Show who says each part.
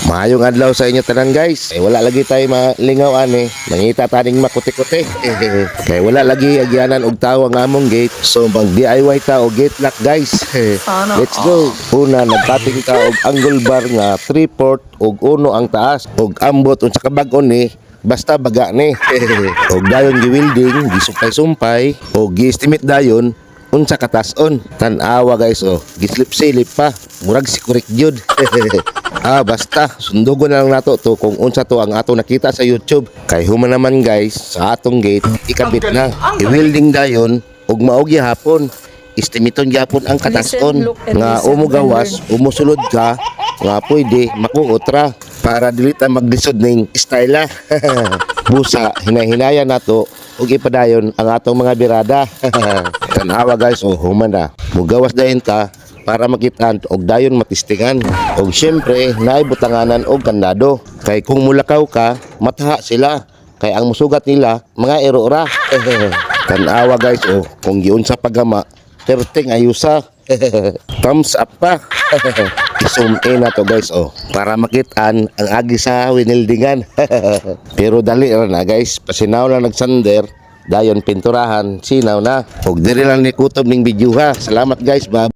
Speaker 1: Maayong adlaw sa inyo tanan guys. Wala lagi tayo malingaw ani. Mangita taning makuti-kuti. Kay wala lagi agyanan og tawo ang among gate. So mag DIY ta og gate lock guys. Let's go. Una nagtating ta og angle bar nga 3/4 og uno ang taas og ambot unsa ka bag-on ni. Basta baga ni. Og dayon gi-welding, gisumpay-sumpay og gi-estimate dayon unsa katason. Tan-awa guys gislip-silip pa. Murag si correct jud. Basta sundugon na lang nato to kung unsa to ang ato nakita sa YouTube. Kay human naman guys sa atong gate ikabit na. I-welding dayon ug maog hapon. Estimiton gyapon ang katason nga umugawas, umusulod ka nga pwede makuotra para dili ta maglisod ning style. Busa hinay-hinaya nato ug ipadayon ang atong mga birada. Tanawa guys human na. Mugawas dayon ta para makitaan og dayon matistingan. Og syempre naibutanganan og kandado. Kay kung mulakaw ka, mataha sila. Kay ang musugat nila mga erora. Tanawa guys kung giun sa pagama, perting ayusa. Thumbs up pa. Zoom in na to guys para makitaan ang agi sa winildingan. Pero dali ra na guys, pasinaw na nagsander, dayon pinturahan, sinaw na. Og diri lang ni kutob ning video ha. Salamat guys, bye.